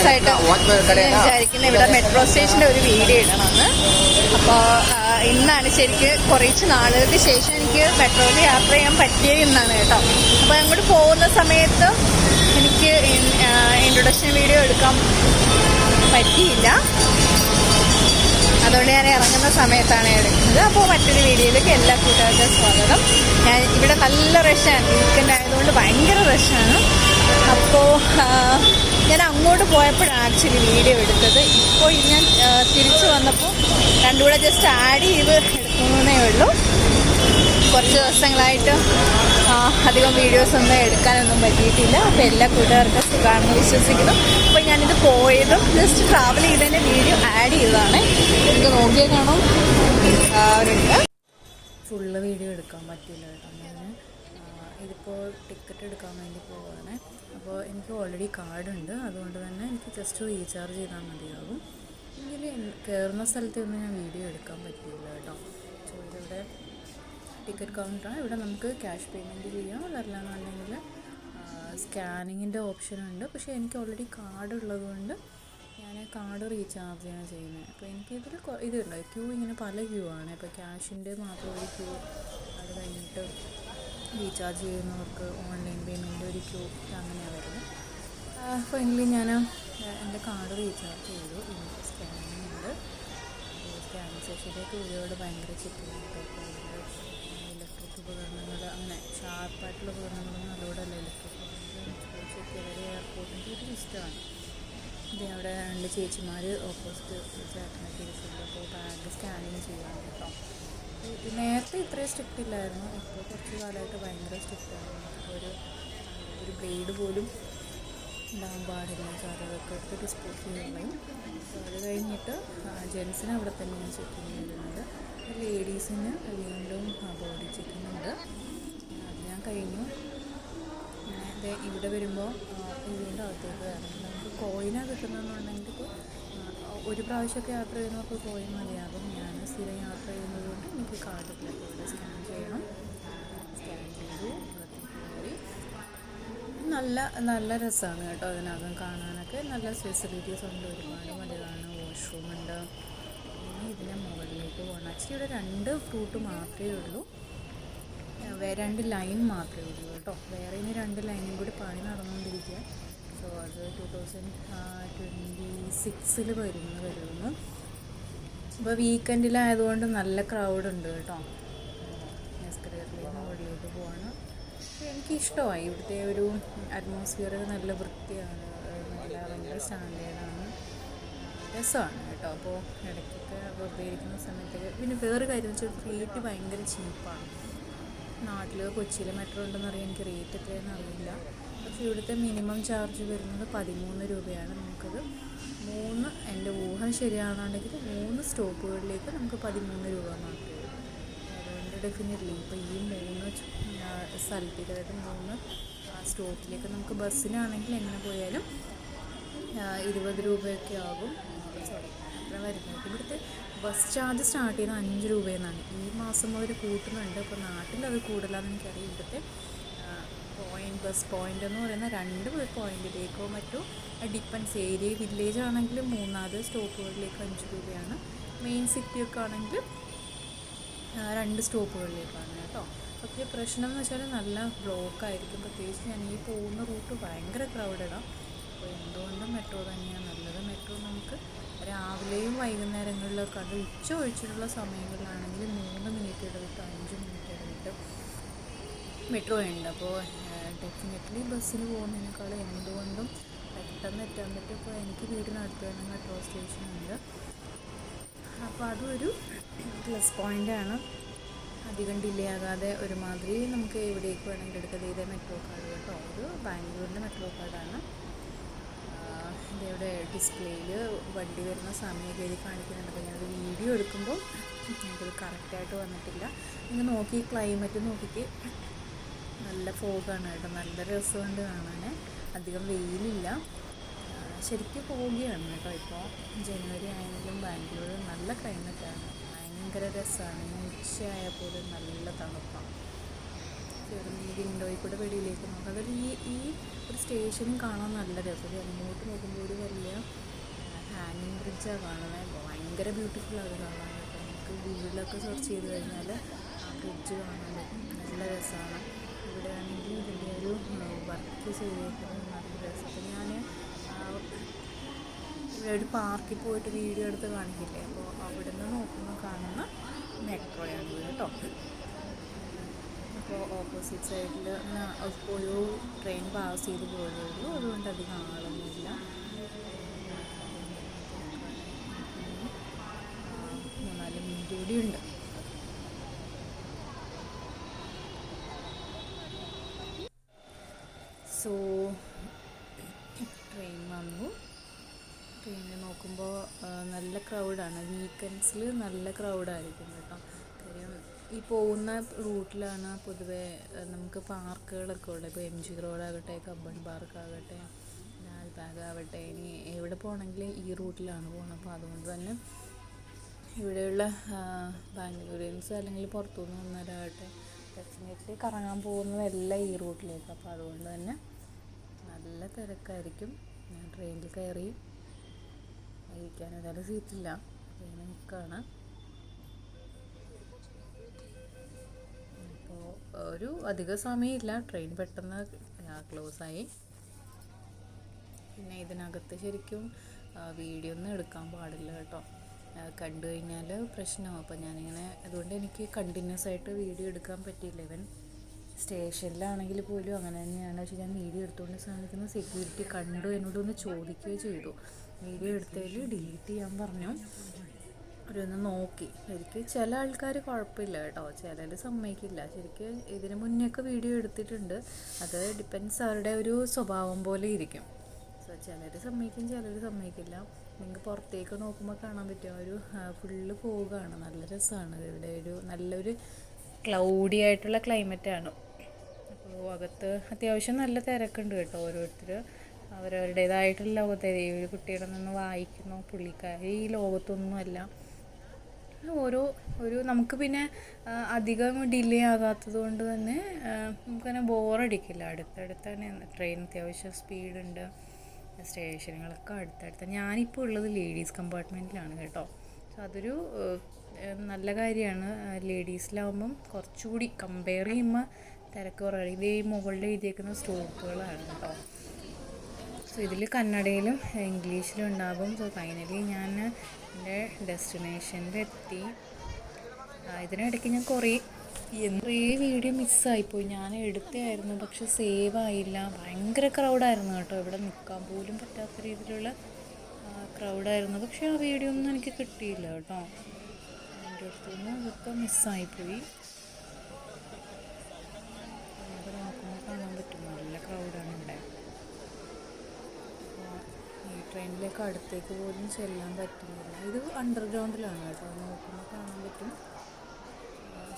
ദിവസമായിട്ട് വിചാരിക്കുന്ന ഇവിടെ മെട്രോ സ്റ്റേഷൻ്റെ ഒരു വീഡിയോ ഇടണമെന്ന്. അപ്പോൾ ഇന്നാണ് ശരിക്ക് കുറച്ച് നാളുകൾക്ക് ശേഷം എനിക്ക് മെട്രോയിൽ യാത്ര ചെയ്യാൻ പറ്റിയത് ഇന്നാണ് കേട്ടോ. അപ്പോൾ അങ്ങോട്ട് പോകുന്ന സമയത്ത് എനിക്ക് ഇൻട്രൊഡക്ഷൻ വീഡിയോ എടുക്കാൻ പറ്റിയില്ല, അതുകൊണ്ട് ഞാൻ ഇറങ്ങുന്ന സമയത്താണ് എടുക്കുന്നത്. അപ്പോൾ മറ്റൊരു വീഡിയോയിലേക്ക് എല്ലാ കൂട്ടുകാർക്കും സ്വാഗതം. ഇവിടെ നല്ല റഷാണ്, വീക്കെൻഡ് ആയതുകൊണ്ട് ഭയങ്കര റഷാണ്. അപ്പോൾ ഞാൻ അങ്ങോട്ട് പോയപ്പോഴാണ് ആക്ച്വലി വീഡിയോ എടുത്തത്. ഇപ്പോൾ ഞാൻ തിരിച്ചു വന്നപ്പോൾ രണ്ടുകൂടെ ജസ്റ്റ് ആഡ് ചെയ്ത് എടുക്കുന്നേ ഉള്ളൂ. കുറച്ച് ദിവസങ്ങളായിട്ട് അധികം വീഡിയോസൊന്നും എടുക്കാനൊന്നും പറ്റിയിട്ടില്ല. അപ്പോൾ എല്ലാ കൂട്ടുകാർക്കും സുഖമാണെന്ന് വിശ്വസിക്കുന്നു. അപ്പോൾ ഞാനിത് പോയതും ജസ്റ്റ് ട്രാവൽ ചെയ്തതിൻ്റെ വീഡിയോ ആഡ് ചെയ്തതാണ്. എനിക്ക് നോക്കിയാൽ കാണും അവരുണ്ട്. ഫുള്ള് വീഡിയോ എടുക്കാൻ പറ്റില്ല കേട്ടോ. ഞാൻ ഇതിപ്പോൾ ടിക്കറ്റ് എടുക്കാൻ വേണ്ടി പോവുകയാണ്. അപ്പോൾ എനിക്ക് ഓൾറെഡി കാർഡുണ്ട്, അതുകൊണ്ട് തന്നെ എനിക്ക് ജസ്റ്റ് റീചാർജ് ചെയ്താൽ മതിയാകും. എങ്കിൽ കയറുന്ന സ്ഥലത്തൊന്നും ഞാൻ വീഡിയോ എടുക്കാൻ പറ്റില്ല കേട്ടോ. സോ ഇതിവിടെ ടിക്കറ്റ് കൗണ്ടറാണ്. ഇവിടെ നമുക്ക് ക്യാഷ് പേയ്മെൻറ്റ് ചെയ്യാം, അതല്ലാന്നുണ്ടെങ്കിൽ സ്കാനിങ്ങിൻ്റെ ഓപ്ഷനുണ്ട്. പക്ഷേ എനിക്ക് ഓൾറെഡി കാർഡ് ഉള്ളതുകൊണ്ട് ഞാൻ കാർഡ് റീചാർജ് ചെയ്യാണ് ചെയ്യുന്നത്. അപ്പോൾ എനിക്കിതിൽ ഇതുണ്ട് ക്യൂ, ഇങ്ങനെ പല ക്യൂ ആണ്. ഇപ്പോൾ ക്യാഷിൻ്റെ മാത്രം ഒരു ക്യൂ, അത് കഴിഞ്ഞിട്ട് റീചാർജ് ചെയ്യുന്നവർക്ക് ഓൺലൈൻ പേയ്മെൻറ്റ് ഒരു ക്യൂ, അങ്ങനെയാണ് വരുന്നത്. ഫൈനലി ഞാൻ എൻ്റെ കാർഡ് റീചാർജ് ചെയ്തു. എനിക്ക് സ്കാനിങ് ഉണ്ട്. സ്കാനിങ് സെഷനിലേക്ക് ഒരുപാട് ഭയങ്കര ചെക്കിങ്ങായിട്ട് ഇലക്ട്രിക് ഉപകരണങ്ങൾ, അങ്ങനെ ഷാർപ്പായിട്ടുള്ള ഉപകരണങ്ങളൊന്നും അതോടല്ല. ഇലക്ട്രിക് ഉപകരണങ്ങൾ ചെക്ക് ചെയ്തത് എയർപോർട്ടിൻ്റെ ഒരു ലിസ്റ്റാണ്. ഇത് അവിടെ 2 ചേച്ചിമാർ ഓപ്പോസിറ്റ് ചേട്ടനെ തിരിച്ചുണ്ട്. അപ്പോൾ ബാഗ് സ്കാനിങ് ചെയ്യാൻ കേട്ടോ. നേരത്തെ ഇത്രയും സ്ട്രിക്റ്റ് ഇല്ലായിരുന്നു, ഇപ്പോൾ കുറച്ച് കാലമായിട്ട് ഭയങ്കര സ്ട്രിക്റ്റാണ്. ഒരു ബ്ലേഡ് പോലും ഉണ്ടാകാൻ പാടില്ല, അതൊക്കെ എടുത്ത് ഡിസ്പോസ് ചെയ്യുകയും. അത് കഴിഞ്ഞിട്ട് ജെൻസിന് അവിടെ തന്നെയാണ് ചെക്കിങ് ചെയ്യുന്നത്. ലേഡീസിന് വീണ്ടും ബോഡി ചെക്കിങ് ഉണ്ട്. അത് ഞാൻ കഴിഞ്ഞു. പിന്നെ ഇവിടെ വരുമ്പോൾ വീണ്ടും അകത്തേക്ക് വരണം. നമുക്ക് കോയിനാണ് കിട്ടുന്നതെന്നുണ്ടെങ്കിൽ ഒരു പ്രാവശ്യമൊക്കെ യാത്ര ചെയ്യുന്നവർക്ക് കോയിൻ മതിയാകും. ഞാൻ സ്ഥിരം യാത്ര ചെയ്യുന്നത് കൊണ്ട് എനിക്ക് കാർഡ് ഇവിടെ സ്കാൻ ചെയ്യണം. സ്കാൻ ചെയ്തു കയറി. നല്ല രസമാണ് കേട്ടോ. അതിനകം കാണാനൊക്കെ നല്ല ഫെസിലിറ്റീസ് ഉണ്ട്, ഒരുപാട് വലുതാണ്. വാഷ്റൂം ഉണ്ട്. പിന്നെ ഇതിന് മുകളിലേക്ക് പോകണം. ആക്ച്വലി ഇവിടെ 2 റൂട്ട് മാത്രമേ ഉള്ളൂ, 2 ലൈൻ മാത്രമേ ഉള്ളൂ കേട്ടോ. വേറെ ഇനി 2 ലൈനും കൂടി പണി നടന്നുകൊണ്ടിരിക്കുക. സോ അത് 2026 വരുന്നു. ഇപ്പോൾ വീക്കെൻഡിലായതുകൊണ്ട് നല്ല ക്രൗഡ് ഉണ്ട് കേട്ടോ. എസ്കലേറ്ററിലേക്ക് മുകളിലേക്ക് പോവാണ്. എനിക്കിഷ്ടമായി ഇവിടുത്തെ ഒരു അറ്റ്മോസ്ഫിയർ. നല്ല വൃത്തിയാണ്, ഭയങ്കര സ്റ്റാൻഡേർഡാണ്, രസമാണ് കേട്ടോ. അപ്പോൾ ഇടയ്ക്കൊക്കെ വെറുതെ ഇരിക്കുന്ന സമയത്തൊക്കെ. പിന്നെ വേറെ കാര്യം വെച്ചാൽ റേറ്റ് ഭയങ്കര ചീപ്പാണ്. നാട്ടിൽ കൊച്ചിയിൽ മെട്രോ ഉണ്ടെന്നറിയാം, എനിക്ക് റേറ്റ് എത്രയാണെന്ന് അറിയില്ല. പക്ഷേ ഇവിടുത്തെ മിനിമം ചാർജ് വരുന്നത് 13 രൂപയാണ്. നമുക്കത് എൻ്റെ ഊഹം ശരിയാണെന്നുണ്ടെങ്കിൽ 3 സ്റ്റോപ്പുകളിലേക്ക് നമുക്ക് 13 രൂപ മാത്രമേ ഉള്ളൂ. അതുകൊണ്ട് ഡെഫിനറ്റ്ലി ഇപ്പോൾ ഈ 3 സ്ഥലത്തേക്ക്, അതായത് 3 സ്റ്റോപ്പിലേക്ക് നമുക്ക് ബസ്സിനാണെങ്കിൽ എങ്ങനെ പോയാലും 20 രൂപയൊക്കെ ആകും. സോറി, അത്ര വരുന്നത്. ഇവിടുത്തെ ബസ് ചാർജ് സ്റ്റാർട്ട് ചെയ്യുന്നത് 5 രൂപയെന്നാണ്. ഈ മാസം മുതൽ കൂട്ടുന്നുണ്ട്. ഇപ്പോൾ നാട്ടിലത് കൂടുതലാണെന്ന് എനിക്കറിയാം. ഇവിടുത്തെ ബസ് പോയിൻ്റ് എന്ന് പറയുന്ന 2 പോയിൻറ്റിലേക്കോ മറ്റോ ഡിപ്പെൻസ്. ഏരിയ വില്ലേജ് ആണെങ്കിൽ 3 സ്റ്റോപ്പുകളിലേക്ക് 5 രൂപയാണ്. മെയിൻ സിറ്റിയൊക്കെ ആണെങ്കിൽ 2 സ്റ്റോപ്പുകളിലേക്കാണ് കേട്ടോ. പക്ഷേ പ്രശ്നം എന്ന് വെച്ചാൽ നല്ല ബ്ലോക്കായിരിക്കും. പ്രത്യേകിച്ച് ഞാൻ ഈ പോകുന്ന റൂട്ട് ഭയങ്കര ക്രൗഡഡാണ്. അപ്പോൾ എന്തുകൊണ്ടും മെട്രോ തന്നെയാണ് നല്ലത്. മെട്രോ നമുക്ക് രാവിലെയും വൈകുന്നേരങ്ങളിലൊക്കെ ഉണ്ട്. ഉച്ച ഒഴിച്ചിട്ടുള്ള സമയങ്ങളിലാണെങ്കിൽ 3 മിനിറ്റ് ഇടവിട്ട് 5 മിനിറ്റ് ഇടവിട്ട് മെട്രോ ഉണ്ട്. അപ്പോൾ ഡെഫിനറ്റ്ലി ബസ്സിന് പോകുന്നതിനേക്കാൾ എന്തുകൊണ്ടും പെട്ടെന്ന് എത്താൻ പറ്റും. ഇപ്പോൾ എനിക്ക് വീടിനടുത്ത് തന്നെ മെട്രോ സ്റ്റേഷനുണ്ട്. അപ്പോൾ അതൊരു പ്ലസ് പോയിൻ്റാണ്. അധികം ഡിലേ ആകാതെ ഒരുമാതിരി നമുക്ക് എവിടേക്ക് വേണമെങ്കിൽ എടുക്കാം. ഇതേ മെട്രോ കാർഡ് കേട്ടോ, ഒരു ബാംഗ്ലൂരിൻ്റെ മെട്രോ കാർഡാണ്. ഇതിവിടെ ഡിസ്പ്ലേയിൽ വണ്ടി വരുന്ന സമയമൊക്കെ എഴുതി കാണിക്കുന്നുണ്ട്. അപ്പോൾ ഞാനൊരു വീഡിയോ എടുക്കുമ്പോൾ എനിക്കത് കറക്റ്റായിട്ട് വന്നിട്ടില്ല. നിങ്ങൾ നോക്കി ക്ലൈമറ്റ് നോക്കിയിട്ട് നല്ല ഫോഗാണ് കേട്ടോ. നല്ല രസമുണ്ട് കാണാൻ. അധികം വെയിലില്ല, ശരിക്കും പോവുകയാണ് കേട്ടോ. ഇപ്പോൾ ജനുവരി ആയെങ്കിലും ബാംഗ്ലൂർ നല്ല ക്ലൈമറ്റാണ്, ഭയങ്കര രസമാണ്. ഉച്ചയായാൽ പോലും നല്ല തണുപ്പാണ്. ചെറുങ്ങനെ വിൻഡോയിൽ കൂടെ വെളിയിലേക്ക് നോക്കാം. അതിൽ ഈ ഒരു സ്റ്റേഷനും കാണാൻ നല്ല രസം. അങ്ങോട്ട് നോക്കുമ്പോൾ ഒരു വലിയ ഹാങ്ങിങ് ബ്രിഡ്ജാണ് കാണുന്നത്. ഭയങ്കര ബ്യൂട്ടിഫുള്ളാണ് അത് കാണാനായിട്ട്. നമുക്ക് ഗൂഗിളിലൊക്കെ സെർച്ച് ചെയ്ത് കഴിഞ്ഞാൽ ആ ബ്രിഡ്ജ് കാണാൻ പറ്റും. നല്ല രസമാണ്. ഇവിടെ ആണെങ്കിൽ ഇതിൻ്റെ ഒരു വർക്ക് ചെയ്തേക്കുന്നത് നല്ല രസം. അപ്പോൾ ഞാൻ ഇവിടെ ഒരു പാർക്കിൽ പോയിട്ട് വീഡിയോ എടുത്ത് കാണിക്കില്ലേ, അപ്പോൾ അവിടെ നിന്ന് നോക്കുമ്പോൾ കാണുന്ന മെട്രോയാണ് ഇത് കേട്ടോ. അപ്പോൾ ഓപ്പോസിറ്റ് സൈഡിൽ ഒരു ട്രെയിൻ പാസ് ചെയ്ത് പോയതേ ഉള്ളൂ, അതുകൊണ്ട് അധികം ആളൊന്നുമില്ല. 3-4 മിനിറ്റ് കൂടിയുണ്ട്. സോ ട്രെയിൻ വന്നു. ട്രെയിനിൽ നോക്കുമ്പോൾ നല്ല ക്രൗഡാണ്. വീക്കെൻഡ്സിൽ നല്ല ക്രൗഡായിരിക്കും കേട്ടോ. കാര്യം ഈ പോകുന്ന റൂട്ടിലാണ് പൊതുവേ നമുക്ക് പാർക്കുകളൊക്കെ ഉള്ളത്. ഇപ്പോൾ MG റോഡാകട്ടെ, കബ്ബൺ പാർക്കാകട്ടെ, ലാൽബാഗ് ആവട്ടെ, ഇനി എവിടെ പോകണമെങ്കിലും ഈ റൂട്ടിലാണ് പോകുന്നത്. അപ്പോൾ അതുകൊണ്ട് തന്നെ ഇവിടെയുള്ള ബാംഗ്ലൂരിയൻസ് അല്ലെങ്കിൽ പുറത്തുനിന്ന് വന്നവരാകട്ടെ ഡെഫിനറ്റ്ലി കറങ്ങാൻ പോകുന്നതെല്ലാം ഈ റൂട്ടിലേക്ക്. അപ്പോൾ അതുകൊണ്ട് തന്നെ നല്ല തിരക്കായിരിക്കും. ഞാൻ ട്രെയിനിൽ കയറി, ഇരിക്കാൻ ഏതായാലും സീറ്റില്ല, ട്രെയിൻ നിൽക്കുകയാണ്. അപ്പോൾ ഒരു അധിക സമയമില്ല, ട്രെയിൻ പെട്ടെന്ന് ക്ലോസായി. പിന്നെ ഇതിനകത്ത് ശരിക്കും വീഡിയോ ഒന്നും എടുക്കാൻ പാടില്ല കേട്ടോ. കണ്ടു കഴിഞ്ഞാൽ പ്രശ്നമാവും. അപ്പോൾ ഞാനിങ്ങനെ അതുകൊണ്ട് എനിക്ക് കണ്ടിന്യൂസ് ആയിട്ട് വീഡിയോ എടുക്കാൻ പറ്റിയില്ല. ഇവൻ സ്റ്റേഷനിലാണെങ്കിൽ പോലും അങ്ങനെ തന്നെയാണ്. പക്ഷേ ഞാൻ വീഡിയോ എടുത്തുകൊണ്ട് സാധിക്കുന്ന സെക്യൂരിറ്റി കണ്ടു എന്നോടൊന്ന് ചോദിക്കുകയോ ചെയ്തു. വീഡിയോ എടുത്തതിൽ ഡിലീറ്റ് ചെയ്യാൻ പറഞ്ഞു. അവരൊന്ന് നോക്കി. ശരിക്കും ചില ആൾക്കാർ കുഴപ്പമില്ല കേട്ടോ, ചിലർ സമ്മതിക്കില്ല. ശരിക്കും ഇതിന് മുന്നേയൊക്കെ വീഡിയോ എടുത്തിട്ടുണ്ട്. അത് ഡിപ്പെൻസ് അവരുടെ ഒരു സ്വഭാവം പോലെ ഇരിക്കും. സോ ചിലർ സമ്മതിക്കും, ചിലർ സമ്മതിക്കില്ല. നിങ്ങൾക്ക് പുറത്തേക്ക് നോക്കുമ്പോൾ കാണാൻ പറ്റും ഒരു ഫുള്ള് പോവുകയാണ്. നല്ല രസമാണ്. ഇവിടെ ഒരു നല്ലൊരു ക്ലൗഡി ആയിട്ടുള്ള ക്ലൈമറ്റാണ്. അപ്പോൾ അകത്ത് അത്യാവശ്യം നല്ല തിരക്കുണ്ട് കേട്ടോ. ഓരോരുത്തർ അവരവരുടേതായിട്ടുള്ള ലോകത്തെ ഒരു കുട്ടിയുടെ നിന്ന് വായിക്കുന്നു. പുള്ളിക്കാരി ഈ ലോകത്തൊന്നുമല്ല. ഒരു നമുക്ക് പിന്നെ അധികം ഡിലേ ആകാത്തത് കൊണ്ട് തന്നെ നമുക്കങ്ങനെ ബോറടിക്കില്ല. അടുത്തടുത്ത് തന്നെ ട്രെയിൻ അത്യാവശ്യം സ്പീഡുണ്ട്. സ്റ്റേഷനുകളൊക്കെ അടുത്തടുത്ത്. ഞാനിപ്പോൾ ഉള്ളത് ലേഡീസ് കമ്പാർട്ട്മെൻറ്റിലാണ് കേട്ടോ. സോ അതൊരു നല്ല കാര്യമാണ്. ലേഡീസിലാവുമ്പം കുറച്ചുകൂടി കമ്പയർ ചെയ്യുമ്പോൾ തിരക്ക് കുറവാണ്. ഇത് ഈ മുകളിൽ എഴുതിയേക്കുന്ന സ്റ്റോപ്പുകളാണ് കേട്ടോ. സോ ഇതിൽ കന്നഡയിലും ഇംഗ്ലീഷിലും ഉണ്ടാകും. സോ ഫൈനലി ഞാൻ എൻ്റെ ഡെസ്റ്റിനേഷനിലെത്തി. ഇതിനിടയ്ക്ക് ഞാൻ കുറേ വീഡിയോ മിസ്സായിപ്പോയി. ഞാൻ എടുത്തായിരുന്നു, പക്ഷെ സേവ് ആയില്ല. ഭയങ്കര ക്രൗഡായിരുന്നു കേട്ടോ. ഇവിടെ നിൽക്കാൻ പോലും പറ്റാത്ത രീതിയിലുള്ള ക്രൗഡായിരുന്നു. പക്ഷേ ആ വീഡിയോ ഒന്നും എനിക്ക് കിട്ടിയില്ല കേട്ടോ. എൻ്റെ അടുത്തുനിന്ന് അതൊക്കെ മിസ്സായിപ്പോയി. നമുക്ക് നോക്കുമ്പോൾ കാണാൻ പറ്റും നല്ല ക്രൗഡാണ് ഇവിടെ. ഈ ട്രെയിനിലേക്ക് അടുത്തേക്ക് പോലും ചെല്ലാൻ പറ്റുന്നില്ല. ഇത് അണ്ടർഗ്രൗണ്ടിലാണ് കേട്ടോ. നോക്കുമ്പോൾ കാണാൻ പറ്റും.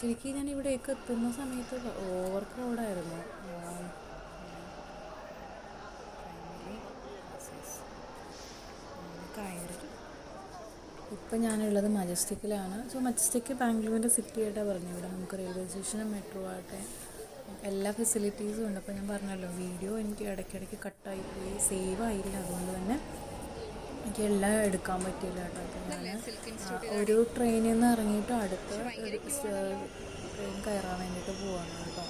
ശരിക്കും ഞാൻ ഇവിടേക്ക് എത്തുന്ന സമയത്ത് ഓവർ ക്രൗഡായിരുന്നു. കയറി ഇപ്പം ഞാനുള്ളത് മജസ്റ്റിക്കിലാണ്. സോ മജസ്റ്റിക്ക് ബാംഗ്ലൂരിൻ്റെ സിറ്റി ആയിട്ടാണ് പറഞ്ഞത്. ഇവിടെ നമുക്ക് റെയിൽവേ സ്റ്റേഷനും മെട്രോ ആകട്ടെ എല്ലാ ഫെസിലിറ്റീസും ഉണ്ട്. അപ്പോൾ ഞാൻ പറഞ്ഞല്ലോ വീഡിയോ എനിക്ക് ഇടയ്ക്കിടയ്ക്ക് കട്ടായിപ്പോയി, സേവ് ആയില്ല. അതുകൊണ്ട് തന്നെ എനിക്ക് എല്ലാം എടുക്കാൻ പറ്റിയില്ല കേട്ടോ. അപ്പോൾ ഞാൻ ഒരു ട്രെയിനിൽ നിന്ന് ഇറങ്ങിയിട്ട് അടുത്ത ട്രെയിൻ കയറാൻ വേണ്ടിയിട്ട് പോവാണ് കേട്ടോ.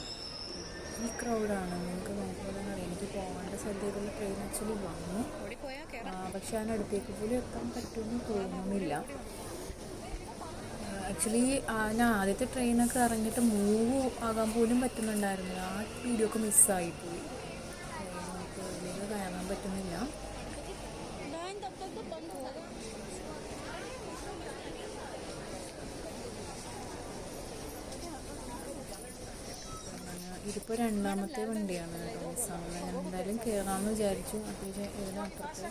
ഈ ക്രൗഡാണ്. നിങ്ങൾക്ക് നോക്കുമ്പോൾ തന്നെ അറിയാം. എനിക്ക് പോകേണ്ട സ്ഥലത്തേക്കുള്ള ട്രെയിൻ ആക്ച്വലി വന്നു, പക്ഷെ അതിനടുത്തേക്ക് പോലും എത്താൻ പറ്റുമെന്ന് തോന്നുന്നില്ല. ആക്ച്വലി ഞാൻ ആദ്യത്തെ ട്രെയിനൊക്കെ ഇറങ്ങിയിട്ട് മൂവ് ആകാൻ പോലും പറ്റുന്നുണ്ടായിരുന്നില്ല. ആ വീഡിയോ ഒക്കെ മിസ്സായിപ്പോയി. നമുക്ക് ഇതിലേക്ക് കയറാൻ പറ്റുന്നില്ല. ഇതിപ്പോൾ രണ്ടാമത്തെ വണ്ടിയാണ് കേട്ടോ മിസ്സാവുന്നത്. ഞാൻ എന്തായാലും കയറാമെന്ന് വിചാരിച്ചു. അത്യാവശ്യം ഇതിനപ്പുറത്ത്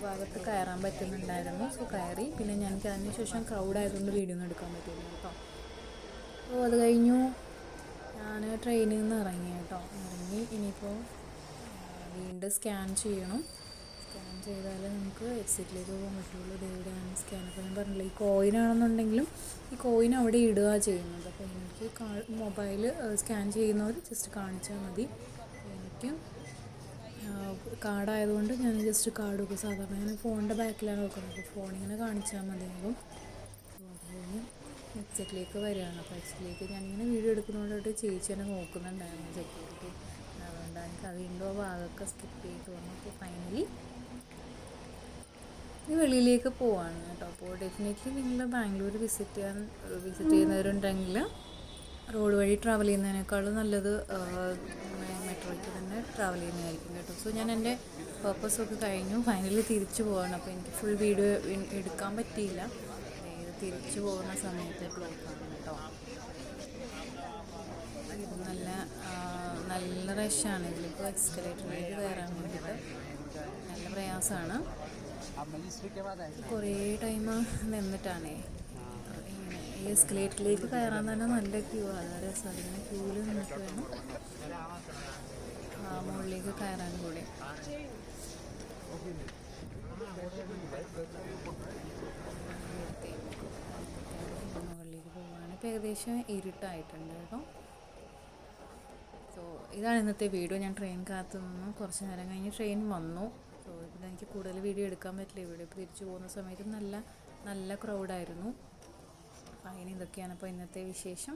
ഭാഗത്ത് കയറാൻ പറ്റുന്നുണ്ടായിരുന്നു. സോ കയറി. പിന്നെ എനിക്ക് അതിന് ശേഷം ക്രൗഡ് ആയതുകൊണ്ട് വീഡിയോ ഒന്നും എടുക്കാൻ പറ്റില്ല കേട്ടോ. അപ്പോൾ അത് കഴിഞ്ഞു ഞാൻ ട്രെയിനിൽ നിന്ന് ഇറങ്ങി കേട്ടോ. ഇറങ്ങി ഇനിയിപ്പോൾ വീണ്ടും സ്കാൻ ചെയ്യണം. സ്കാൻ ചെയ്താലേ നമുക്ക് എക്സിറ്റിലേക്ക് പോകാൻ പറ്റുള്ളൂ. ഇതെവിടെയാണ് സ്കാൻ? അപ്പോൾ ഞാൻ പറഞ്ഞില്ല, ഈ കോയിനാണെന്നുണ്ടെങ്കിലും ഈ കോയിൻ അവിടെ ഇടുക ചെയ്യുന്നത്. അപ്പോൾ എനിക്ക് മൊബൈൽ സ്കാൻ ചെയ്യുന്നവർ ജസ്റ്റ് കാണിച്ചാൽ മതി. എനിക്ക് കാർഡായതുകൊണ്ട് ഞാൻ ജസ്റ്റ് കാർഡ് വെക്കും. സാധാരണ ഞാൻ ഫോണിൻ്റെ ബാക്കിലാണ് വെക്കുന്നത്. അപ്പോൾ ഫോണിങ്ങനെ കാണിച്ചാൽ മതിയാകും. അതുപോലെ എക്സിറ്റിലേക്ക് വരികയാണ്. അപ്പോൾ എക്സിറ്റിലേക്ക് ഞാനിങ്ങനെ വീഡിയോ എടുക്കുന്നതുകൊണ്ടിട്ട് ചേച്ചി എന്നെ നോക്കുന്നുണ്ടായിരുന്നു, സെക്യൂരിറ്റി. അതുകൊണ്ടാണ് എനിക്ക് വീണ്ടും ആ ഭാഗമൊക്കെ സ്കിപ്പ് ചെയ്ത് വന്നു. അപ്പോൾ ഫൈനലി ഇനി വെളിയിലേക്ക് പോവാണ് കേട്ടോ. അപ്പോൾ ഡെഫിനറ്റ്ലി നിങ്ങൾ ബാംഗ്ലൂർ വിസിറ്റ് ചെയ്യുന്നവരുണ്ടെങ്കിൽ റോഡ് വഴി ട്രാവൽ ചെയ്യുന്നതിനേക്കാളും നല്ലത് മെട്രോയ്ക്ക് തന്നെ ട്രാവൽ ചെയ്യുന്നതായിരിക്കും കേട്ടോ. സോ ഞാൻ എൻ്റെ പർപ്പസൊക്കെ കഴിഞ്ഞു, ഫൈനലി തിരിച്ചു പോവാണ്. അപ്പോൾ എനിക്ക് ഫുൾ വീഡിയോ എടുക്കാൻ പറ്റിയില്ല. തിരിച്ചു പോകുന്ന സമയത്ത് ബ്ലോക്കാണ് കേട്ടോ. ഇത് നല്ല റഷാണ്. ഇതിലിപ്പോൾ എക്സ്കലേറ്ററിലേക്ക് കയറാൻ വേണ്ടിയിട്ട് നല്ല പ്രയാസമാണ്. കുറേ ടൈം നിന്നിട്ടാണേ ഇങ്ങനെ ഈ എസ്കലേറ്ററിലേക്ക് കയറാൻ തന്നെ നല്ല ക്യൂ ആണ്. നല്ല രസമാണ്. ഇങ്ങനെ ക്യൂവിൽ നിന്നിട്ട് വേണം മുകളിലേക്ക് കയറാൻ കൂടി. മുകളിലേക്ക് പോകാൻ ഇപ്പോൾ ഏകദേശം ഇരുട്ടായിട്ടുണ്ട് കേട്ടോ. സോ ഇതാണ് ഇന്നത്തെ വീഡിയോ. ഞാൻ ട്രെയിൻ കാത്തു നിന്നു. കുറച്ച് നേരം കഴിഞ്ഞ് ട്രെയിൻ വന്നു. സോ ഇവിടെ എനിക്ക് കൂടുതൽ വീഡിയോ എടുക്കാൻ പറ്റില്ല. ഇവിടെ ഇപ്പോൾ തിരിച്ചു പോകുന്ന സമയത്ത് നല്ല ക്രൗഡായിരുന്നു. അപ്പോൾ അങ്ങനെ ഇതൊക്കെയാണ് അപ്പോൾ ഇന്നത്തെ വിശേഷം.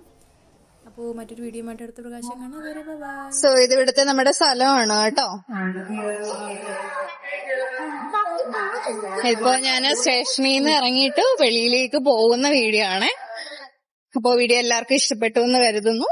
അപ്പോൾ മറ്റൊരു വീഡിയോ ആയിട്ട് അടുത്ത പ്രകാശം കാണാം. വരെ ബൈ. സോ ഇത് ഇവിടുത്തെ നമ്മുടെ സ്ഥലമാണ് കേട്ടോ. ഇപ്പൊ ഞാൻ സ്റ്റേഷനിൽ നിന്ന് ഇറങ്ങിയിട്ട് വെളിയിലേക്ക് പോകുന്ന വീഡിയോ ആണ്. അപ്പോൾ വീഡിയോ എല്ലാവർക്കും ഇഷ്ടപ്പെട്ടു എന്ന് കരുതുന്നു.